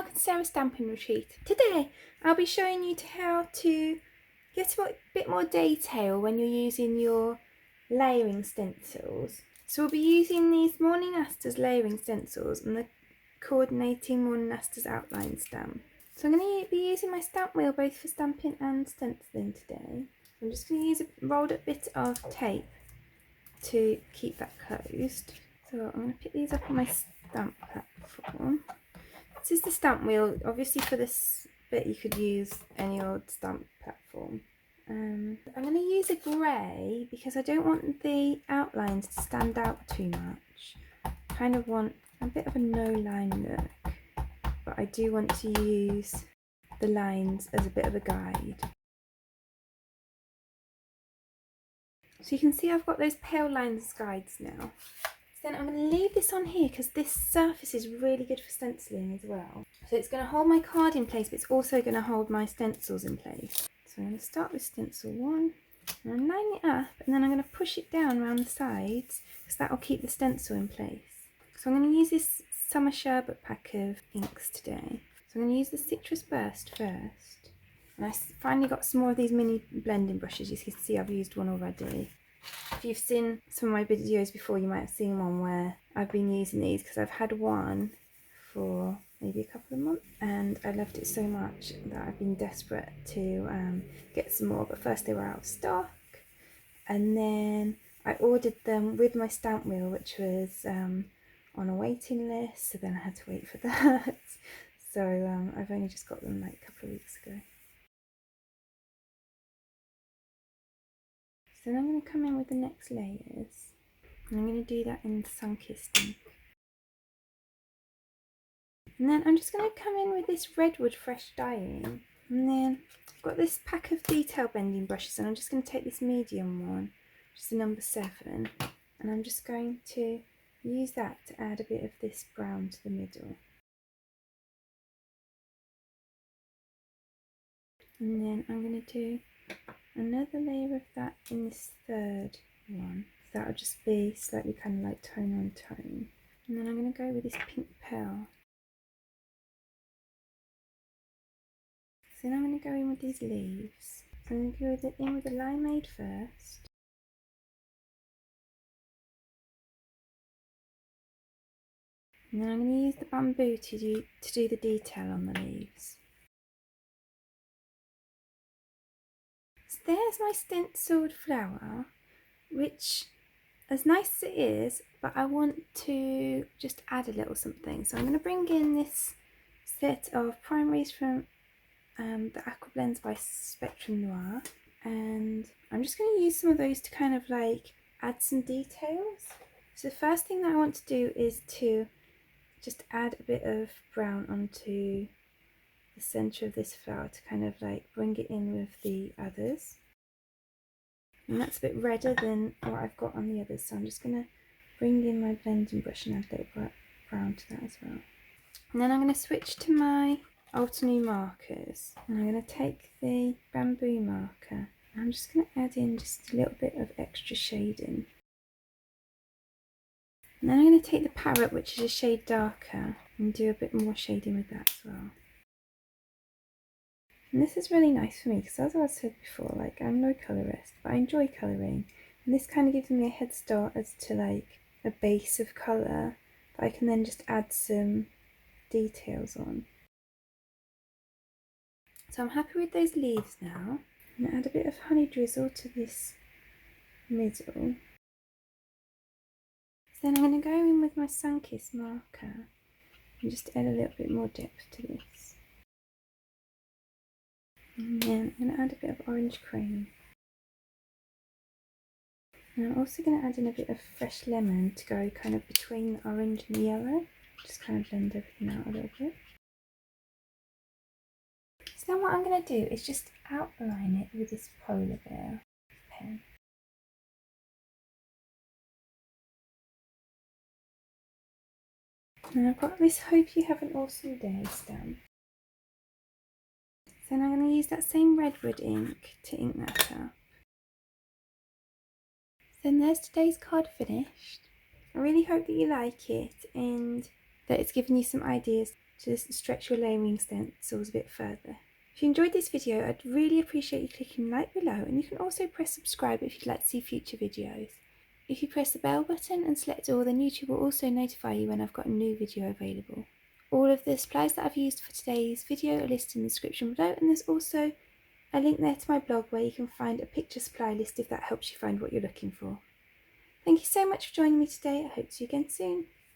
welcome to Sarah's Stamping Retreat. Today I'll be showing you how to get a bit more detail when you're using your layering stencils. So we'll be using these Morning Asters layering stencils and the coordinating Morning Asters outline stamp. So I'm going to be using my stamp wheel both for stamping and stenciling today. I'm just going to use a rolled up bit of tape to keep that closed. So I'm going to pick these up on my stamp platform. This is the stamp wheel. Obviously for this bit you could use any old stamp platform. I'm going to use a grey because I don't want the outlines to stand out too much. I kind of want a bit of a no-line look, but I do want to use the lines as a bit of a guide. So you can see I've got those pale lines as guides now. Then I'm going to leave this on here because this surface is really good for stenciling as well. So it's going to hold my card in place, but it's also going to hold my stencils in place. So I'm going to start with stencil 1, and I'm lining it up, and then I'm going to push it down around the sides because that will keep the stencil in place. So I'm going to use this summer sherbet pack of inks today. So I'm going to use the Citrus Burst first. And I finally got some more of these mini blending brushes. You can see I've used one already. If you've seen some of my videos before, you might have seen one where I've been using these because I've had one for maybe a couple of months and I loved it so much that I've been desperate to get some more, but first they were out of stock and then I ordered them with my stamp wheel, which was on a waiting list, so then I had to wait for that. So I've only just got them like a couple of weeks ago. So then I'm going to come in with the next layers, and I'm going to do that in sun-kissed ink. And then I'm just going to come in with this Redwood Fresh Dye Ink. And then I've got this pack of detail bending brushes, and I'm just going to take this medium one, which is the number 7, and I'm just going to use that to add a bit of this brown to the middle. And then I'm going to do another layer of that in this third one. So that'll just be slightly kind of like tone on tone. And then I'm going to go with this pink pearl. So then I'm going to go in with these leaves. So I'm going to go in with the limeade first. And then I'm going to use the bamboo to do the detail on the leaves. So there's my stenciled flower, which, as nice as it is, but I want to just add a little something. So I'm going to bring in this set of primaries from the Aqua Blends by Spectrum Noir, and I'm just going to use some of those to kind of like add some details. So the first thing that I want to do is to just add a bit of brown onto the centre of this flower to kind of like bring it in with the others. And that's a bit redder than what I've got on the others, so I'm just going to bring in my blending brush and add a little brown to that as well. And then I'm going to switch to my Altenew markers, and I'm going to take the bamboo marker and I'm just going to add in just a little bit of extra shading. And then I'm going to take the Parrot, which is a shade darker, and do a bit more shading with that as well. And this is really nice for me because, as I said before, like, I'm no colourist, but I enjoy colouring, and this kind of gives me a head start as to like a base of colour that I can then just add some details on. So I'm happy with those leaves now. I'm going to add a bit of honey drizzle to this middle. So then I'm going to go in with my sun-kissed marker and just add a little bit more depth to this. And then I'm going to add a bit of orange cream. And I'm also going to add in a bit of fresh lemon to go kind of between the orange and the yellow. Just kind of blend everything out a little bit. So then what I'm going to do is just outline it with this polar bear pen. And I've got this Hope You Have an Awesome Day stamp. Then I'm going to use that same Redwood ink to ink that up. Then there's today's card finished. I really hope that you like it and that it's given you some ideas to stretch your layering stencils a bit further. If you enjoyed this video, I'd really appreciate you clicking like below, and you can also press subscribe if you'd like to see future videos. If you press the bell button and select all, then YouTube will also notify you when I've got a new video available. All of the supplies that I've used for today's video are listed in the description below, and there's also a link there to my blog where you can find a picture supply list if that helps you find what you're looking for. Thank you so much for joining me today. I hope to see you again soon.